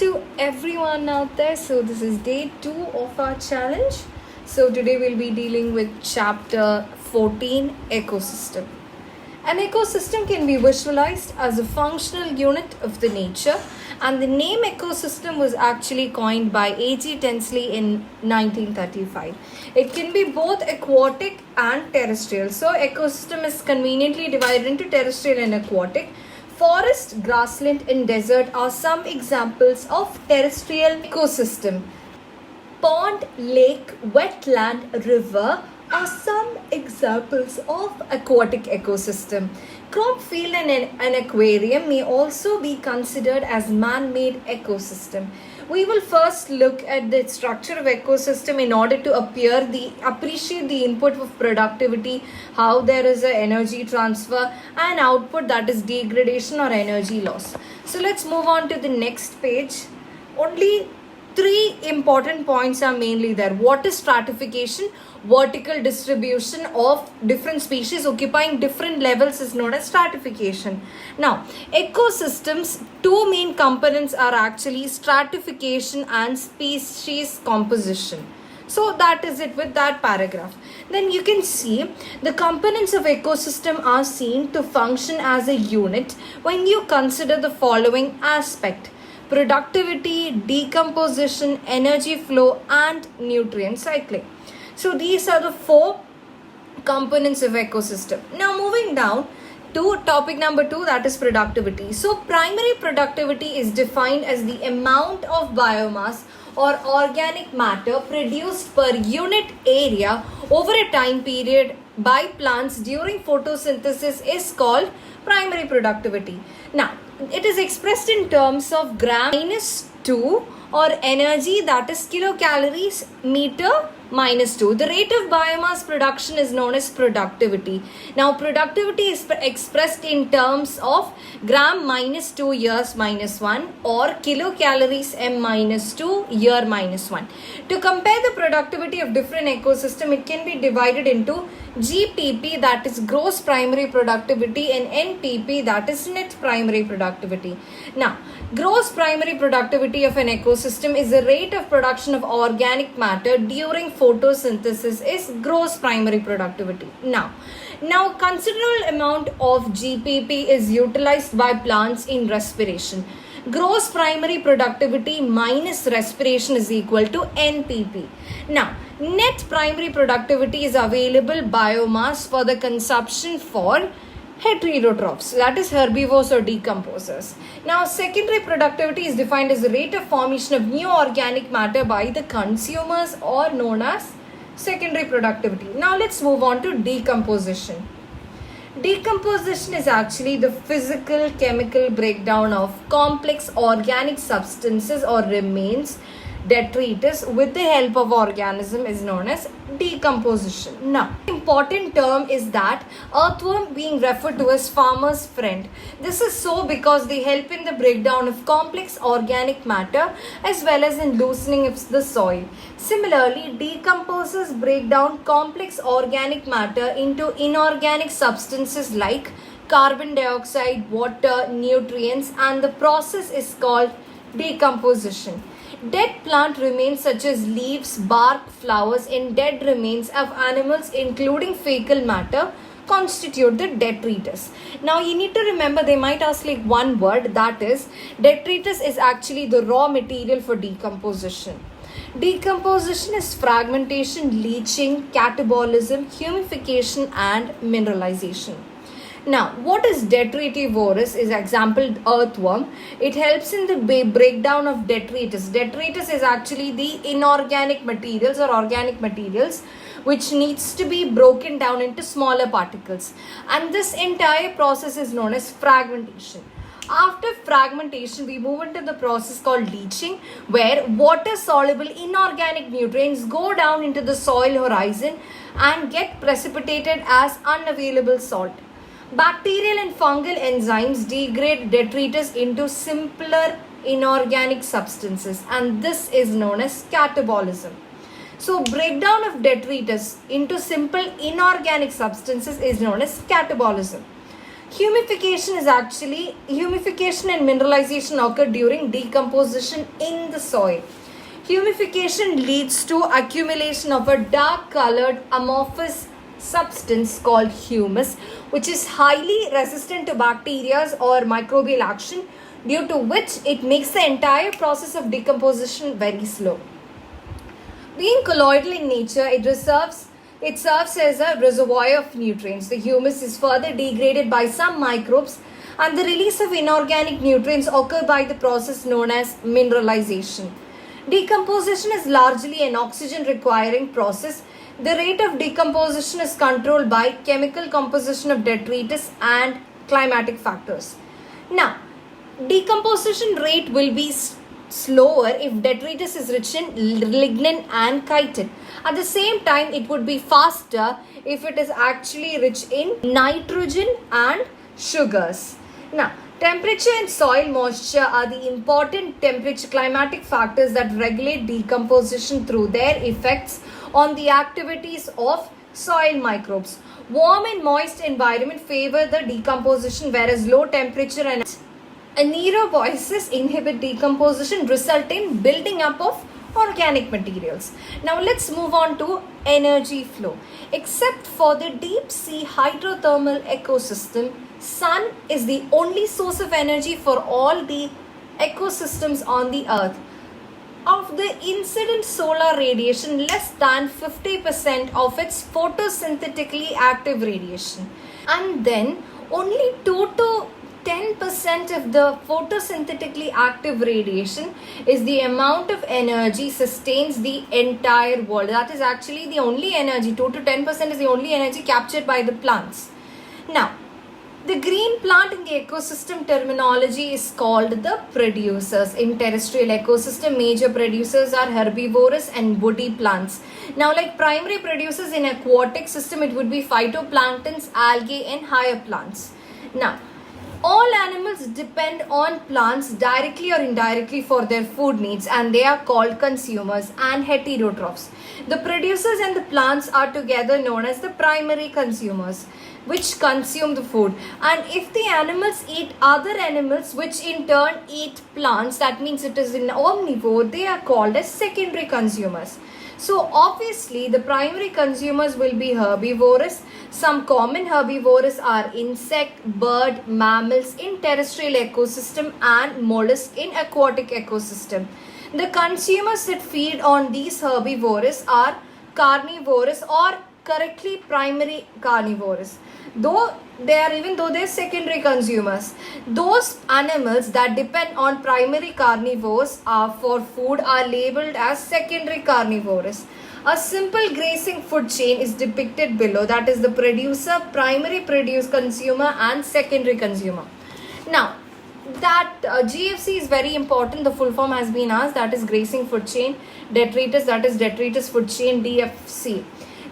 to everyone out there. So, this is day 2 of our challenge. So, today we'll be dealing with chapter 14 Ecosystem. An ecosystem can be visualized as a functional unit of the nature, and the name ecosystem was actually coined by A.G. Tinsley in 1935. It can be both aquatic and terrestrial. So, ecosystem is conveniently divided into terrestrial and aquatic. Forest, grassland, and desert are some examples of terrestrial ecosystem. Pond, lake, wetland, river are some examples of aquatic ecosystem. Crop field and an aquarium may also be considered as man-made ecosystem. We will first look at the structure of ecosystem in order to appreciate the input of productivity, how there is an energy transfer, and output, that is degradation or energy loss. So let's move on to the next page. Only 3 important points are mainly there. What is stratification? Vertical distribution of different species occupying different levels is known as stratification. Now, ecosystems, 2 main components are actually stratification and species composition. So that is it with that paragraph. Then you can see the components of ecosystem are seen to function as a unit when you consider the following aspect: productivity, decomposition, energy flow, and nutrient cycling. So these are the 4 components of ecosystem. Now moving down to topic number 2, that is productivity. So primary productivity is defined as the amount of biomass or organic matter produced per unit area over a time period by plants during photosynthesis is called primary productivity. Now, it is expressed in terms of gram minus 2 or energy, that is kilocalories meter minus 2. The rate of biomass production is known as productivity. Now, productivity is expressed in terms of gram minus 2 years minus 1 or kilocalories m minus 2 year minus 1. To compare the productivity of different ecosystem, it can be divided into GPP, that is gross primary productivity, and NPP, that is net primary productivity. Now, gross primary productivity of an ecosystem is the rate of production of organic matter during photosynthesis is gross primary productivity. Now considerable amount of GPP is utilized by plants in respiration. Gross primary productivity minus respiration is equal to NPP. Now, net primary productivity is available biomass for the consumption for heterotrophs, that is herbivores or decomposers. Now, secondary productivity is defined as the rate of formation of new organic matter by the consumers, or known as secondary productivity. Now, let's move on to decomposition. Decomposition is actually the physical chemical breakdown of complex organic substances or remains, detritus, with the help of organism is known as decomposition. Now, important term is that earthworm being referred to as farmer's friend. This is so because they help in the breakdown of complex organic matter as well as in loosening of the soil. Similarly, decomposers break down complex organic matter into inorganic substances like carbon dioxide, water, nutrients, and the process is called decomposition. Dead plant remains such as leaves, bark, flowers, and dead remains of animals including fecal matter constitute the detritus. Now you need to remember, they might ask like one word, that is detritus is actually the raw material for decomposition. Decomposition is fragmentation, leaching, catabolism, humification, and mineralization. Now, what is detritivorous is example earthworm. It helps in the breakdown of detritus. Detritus is actually the inorganic materials or organic materials which needs to be broken down into smaller particles. And this entire process is known as fragmentation. After fragmentation, we move into the process called leaching, where water-soluble inorganic nutrients go down into the soil horizon and get precipitated as unavailable salt. Bacterial and fungal enzymes degrade detritus into simpler inorganic substances, and this is known as catabolism. So, breakdown of detritus into simple inorganic substances is known as catabolism. Humification and mineralization occur during decomposition in the soil. Humification leads to accumulation of a dark colored amorphous substance called humus, which is highly resistant to bacteria or microbial action, due to which it makes the entire process of decomposition very slow. Being colloidal in nature, it serves as a reservoir of nutrients. The humus is further degraded by some microbes, and the release of inorganic nutrients occur by the process known as mineralization. Decomposition is largely an oxygen requiring process. The rate of decomposition is controlled by chemical composition of detritus and climatic factors. Now, decomposition rate will be slower if detritus is rich in lignin and chitin. At the same time, it would be faster if it is actually rich in nitrogen and sugars. Now, temperature and soil moisture are the important temperature climatic factors that regulate decomposition through their effects on the activities of soil microbes. Warm and moist environment favor the decomposition, whereas low temperature and anaerobiases inhibit decomposition, result in building up of organic materials. Now let's move on to energy flow. Except for the deep sea hydrothermal ecosystem, sun is the only source of energy for all the ecosystems on the earth. Of the incident solar radiation, less than 50% of its photosynthetically active radiation, and then only 2 to 10% of the photosynthetically active radiation is the amount of energy sustains the entire world. That is actually the only energy, 2 to 10% is the only energy captured by the plants. Now, the green plant in the ecosystem terminology is called the producers. In terrestrial ecosystem, major producers are herbivorous and woody plants. Now, like primary producers in aquatic system, it would be phytoplanktons, algae and higher plants. Now, all animals depend on plants directly or indirectly for their food needs, and they are called consumers and heterotrophs. The producers and the plants are together known as the primary consumers, which consume the food. And if the animals eat other animals, which in turn eat plants, that means it is an omnivore, they are called as secondary consumers. So obviously the primary consumers will be herbivorous. Some common herbivores are insect, bird, mammals in terrestrial ecosystem and mollusk in aquatic ecosystem. The consumers that feed on these herbivores are carnivorous, or correctly primary carnivores. Though they're secondary consumers. Those animals that depend on primary carnivores for food are labeled as secondary carnivores. A simple grazing food chain is depicted below, that is the producer, primary consumer and secondary consumer. Now, that GFC is very important. The full form has been asked, that is grazing food chain. Detritus, that is detritus food chain, DFC.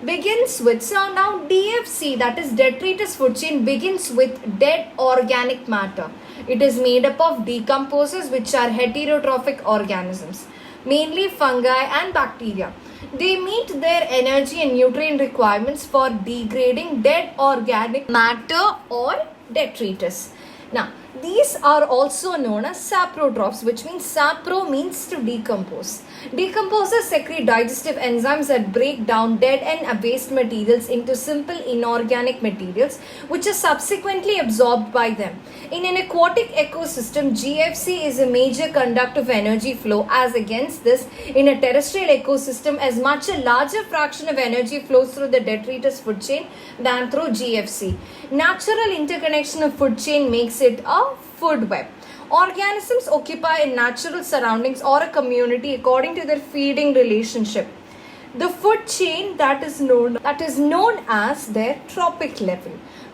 Begins with, so now DFC, that is detritus food chain, begins with dead organic matter. It is made up of decomposers, which are heterotrophic organisms, mainly fungi and bacteria. They meet their energy and nutrient requirements for degrading dead organic matter or detritus. Now, these are also known as saprotrophs, which means sapro means to decompose. Decomposers secrete digestive enzymes that break down dead and waste materials into simple inorganic materials, which are subsequently absorbed by them. In an aquatic ecosystem, GFC is a major conductor of energy flow. As against this, in a terrestrial ecosystem, as much a larger fraction of energy flows through the detritus food chain than through GFC. Natural interconnection of food chain makes it a food web. Organisms occupy a natural surroundings or a community according to their feeding relationship. The food chain that is known as their trophic level.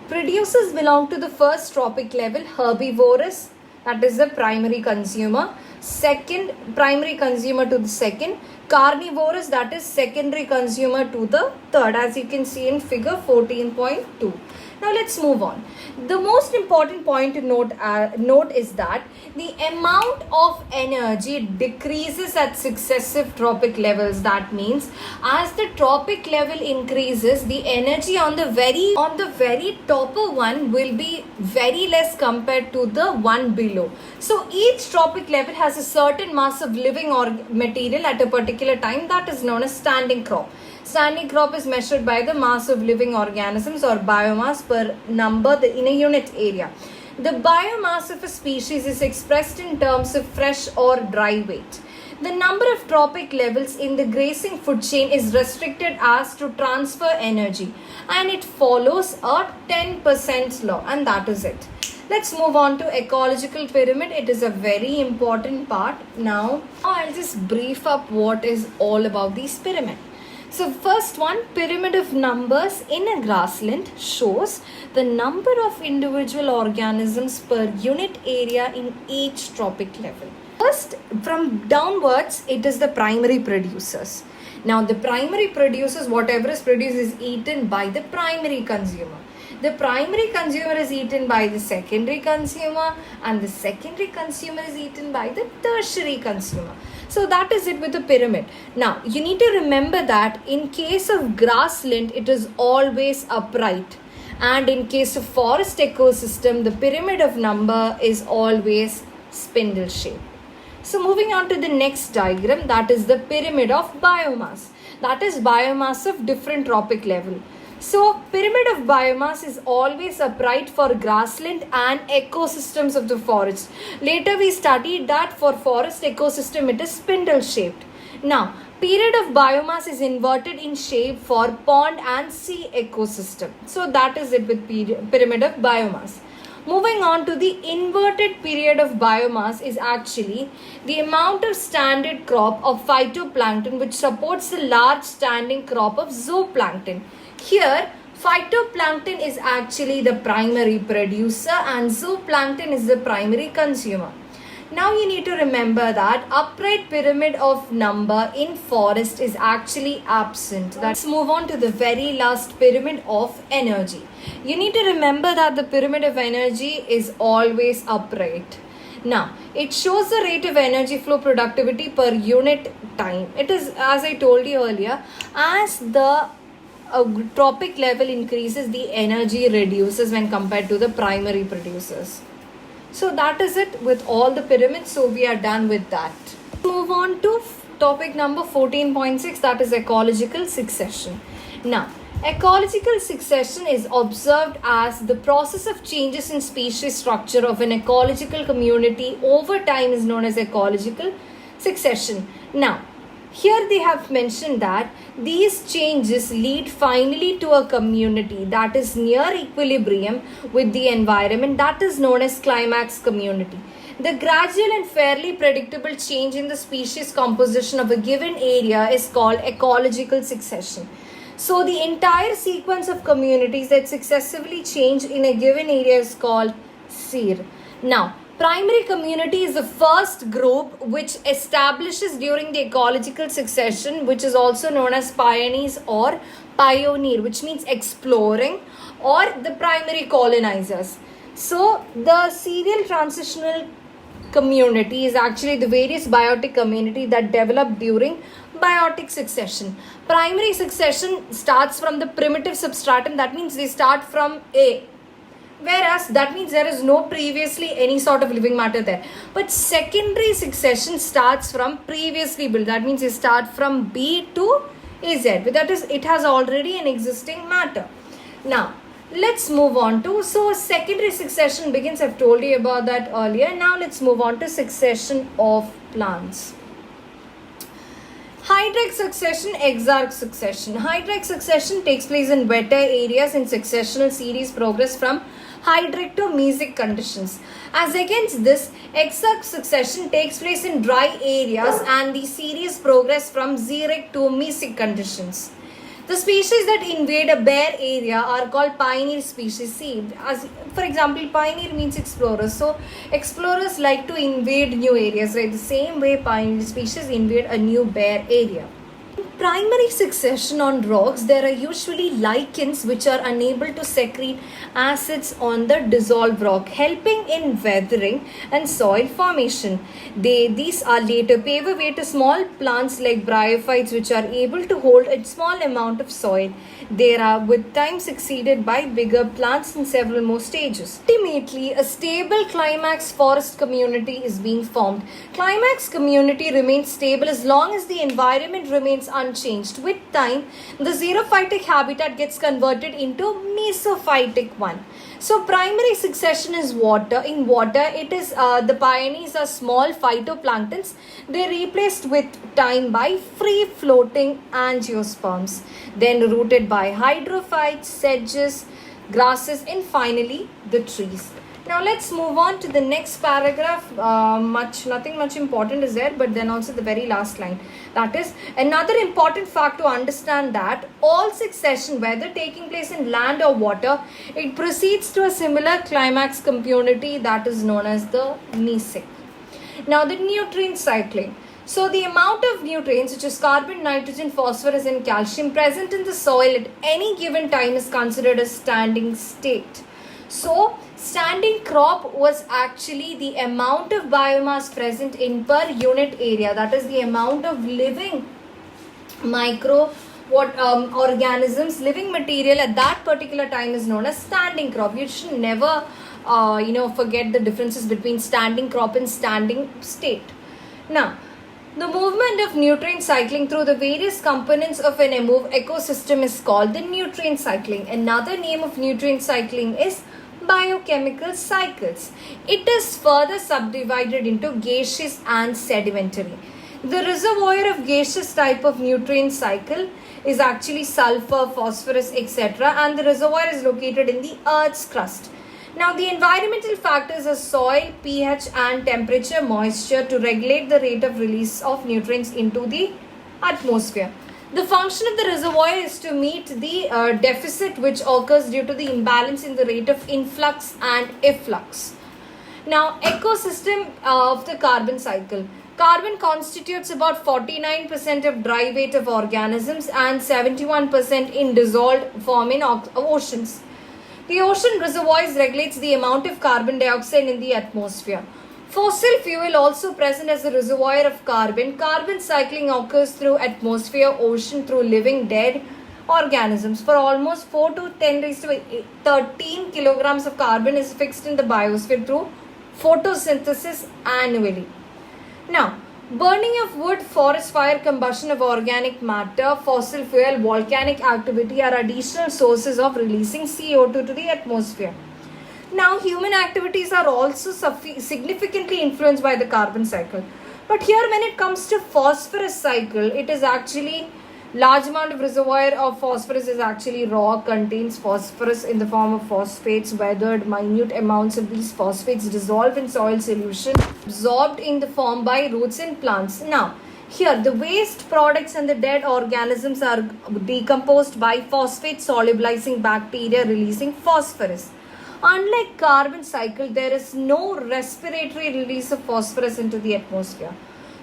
Producers belong to the first trophic level, herbivorous, that is the primary consumer. Second, primary consumer to the second. Carnivorous, that is secondary consumer to the third, as you can see in figure 14.2. Now let's move on. The most important point to note is that the amount of energy decreases at successive tropic levels. That means as the tropic level increases, the energy on the very topper one will be very less compared to the one below. So each tropic level has a certain mass of living or material at a particular time, that is known as standing crop. Standing crop is measured by the mass of living organisms or biomass per number in a unit area. The biomass of a species is expressed in terms of fresh or dry weight. The number of tropic levels in the grazing food chain is restricted as to transfer energy, and it follows a 10% law, and that is it. Let's move on to ecological pyramid. It is a very important part. Now I'll just brief up what is all about this pyramid. So first one, pyramid of numbers in a grassland shows the number of individual organisms per unit area in each tropic level. First, from downwards, it is the primary producers. Now the primary producers, whatever is produced is eaten by the primary consumer. The primary consumer is eaten by the secondary consumer, and the secondary consumer is eaten by the tertiary consumer. So that is it with the pyramid. Now you need to remember that in case of grassland, it is always upright, and in case of forest ecosystem, the pyramid of number is always spindle shaped. So moving on to the next diagram, that is the pyramid of biomass. That is biomass of different tropic level. So pyramid of biomass is always upright for grassland and ecosystems of the forest. Later we studied that for forest ecosystem it is spindle shaped. Now period of biomass is inverted in shape for pond and sea ecosystem. So that is it with pyramid of biomass. Moving on to the inverted period of biomass is actually the amount of standard crop of phytoplankton which supports the large standing crop of zooplankton. Here, phytoplankton is actually the primary producer and zooplankton is the primary consumer. Now you need to remember that upright pyramid of number in forest is actually absent. Let's move on to the very last pyramid of energy. You need to remember that the pyramid of energy is always upright. Now, it shows the rate of energy flow productivity per unit time. It is, as I told you earlier, as the tropic level increases, the energy reduces when compared to the primary producers. So that is it with all the pyramids. So we are done with that. Move on to topic number 14.6, that is ecological succession. Now, ecological succession is observed as the process of changes in species structure of an ecological community over time is known as ecological succession. Now, here they have mentioned that these changes lead finally to a community that is near equilibrium with the environment, that is known as climax community. The gradual and fairly predictable change in the species composition of a given area is called ecological succession. So the entire sequence of communities that successively change in a given area is called SEER. Now, primary community is the first group which establishes during the ecological succession, which is also known as pioneers or pioneer, which means exploring, or the primary colonizers. So the serial transitional community is actually the various biotic community that develop during biotic succession. Primary succession starts from the primitive substratum, that means they start from A. Whereas that means there is no previously any sort of living matter there. But secondary succession starts from previously built. That means you start from B to AZ. That is, it has already an existing matter. Now, let's move on to, so secondary succession begins. I've told you about that earlier. Now let's move on to succession of plants. Hydric succession, exarch succession. Hydric succession takes place in wetter areas in successional series progress from hydric to mesic conditions. As against this, exarch succession takes place in dry areas and the series progress from xeric to mesic conditions. The species that invade a bare area are called pioneer species. See, as for example, pioneer means explorers. So explorers like to invade new areas, right? The same way pioneer species invade a new bare area. primary succession on rocks, there are usually lichens which are unable to secrete acids on the dissolved rock, helping in weathering and soil formation. These are later pave a way to small plants like bryophytes which are able to hold a small amount of soil. They are with time succeeded by bigger plants in several more stages. Ultimately, a stable climax forest community is being formed. Climax community remains stable as long as the environment remains unchanged. With time, the xerophytic habitat gets converted into mesophytic one. So primary succession is water. In water, it is the pioneers are small phytoplanktons. They are replaced with time by free floating angiosperms, then rooted by hydrophytes, sedges, grasses, and finally the trees. Now let's move on to the next paragraph. Nothing much important is there, but then also the very last line. That is another important fact to understand, that all succession, whether taking place in land or water, it proceeds to a similar climax community that is known as the mesic. Now the nutrient cycling. So the amount of nutrients, which is carbon, nitrogen, phosphorus and calcium present in the soil at any given time, is considered a standing state. So standing crop was actually the amount of biomass present in per unit area, that is the amount of living organisms, living material at that particular time is known as standing crop. You should never forget the differences between standing crop and standing state. Now, the movement of nutrient cycling through the various components of an ecosystem is called the nutrient cycling. Another name of nutrient cycling is biochemical cycles. It is further subdivided into gaseous and sedimentary. The reservoir of gaseous type of nutrient cycle is actually sulfur, phosphorus, etc., and the reservoir is located in the Earth's crust. Now, the environmental factors are soil, pH and temperature, moisture to regulate the rate of release of nutrients into the atmosphere. The function of the reservoir is to meet the deficit which occurs due to the imbalance in the rate of influx and efflux. Now, ecosystem of the carbon cycle. Carbon constitutes about 49% of dry weight of organisms and 71% in dissolved form in oceans. The ocean reservoirs regulates the amount of carbon dioxide in the atmosphere. Fossil fuel also present as a reservoir of carbon. Carbon cycling occurs through atmosphere, ocean, through living dead organisms. For almost 4 to 10 raised to 13 kilograms of carbon is fixed in the biosphere through photosynthesis annually. Now, burning of wood, forest fire, combustion of organic matter, fossil fuel, volcanic activity are additional sources of releasing CO2 to the atmosphere. Now, human activities are also significantly influenced by the carbon cycle. But here, when it comes to phosphorus cycle, it is actually large amount of reservoir of phosphorus is actually rock, contains phosphorus in the form of phosphates, weathered. Minute amounts of these phosphates dissolve in soil solution, absorbed in the form by roots and plants. Now, here the waste products and the dead organisms are decomposed by phosphate solubilizing bacteria releasing phosphorus. Unlike carbon cycle, there is no respiratory release of phosphorus into the atmosphere.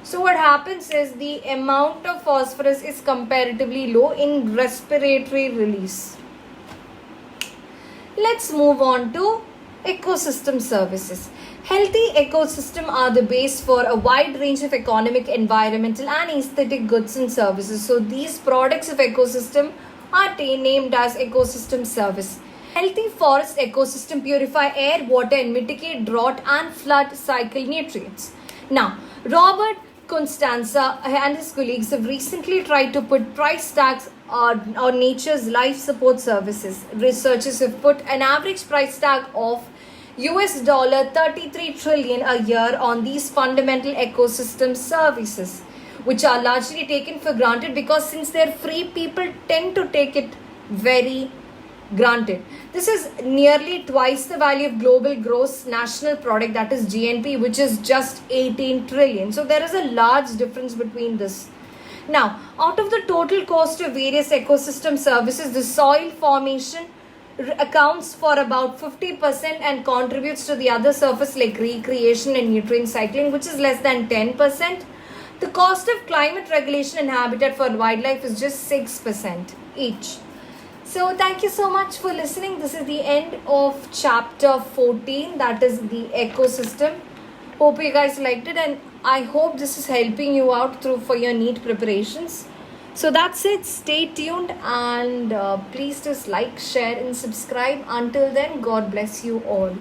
So what happens is the amount of phosphorus is comparatively low in respiratory release. Let's move on to ecosystem services. Healthy ecosystem are the base for a wide range of economic, environmental and aesthetic goods and services. So these products of ecosystem are named as ecosystem service. Healthy forest ecosystem purify air, water and mitigate drought and flood cycle nutrients. Now, Robert Constanza and his colleagues have recently tried to put price tags on nature's life support services. Researchers have put an average price tag of $33 trillion a year on these fundamental ecosystem services, which are largely taken for granted because since they're free, people tend to take it very granted. This is nearly twice the value of global gross national product, that is GNP, which is just 18 trillion. So there is a large difference between this. Now, out of the total cost of various ecosystem services, the soil formation accounts for about 50% and contributes to the other surface like recreation and nutrient cycling, which is less than 10%. The cost of climate regulation and habitat for wildlife is just 6% each. So thank you so much for listening. This is the end of chapter 14, that is the ecosystem. Hope you guys liked it, and I hope this is helping you out through for your NEET preparations. So that's it. Stay tuned, and please just like, share and subscribe. Until then, God bless you all.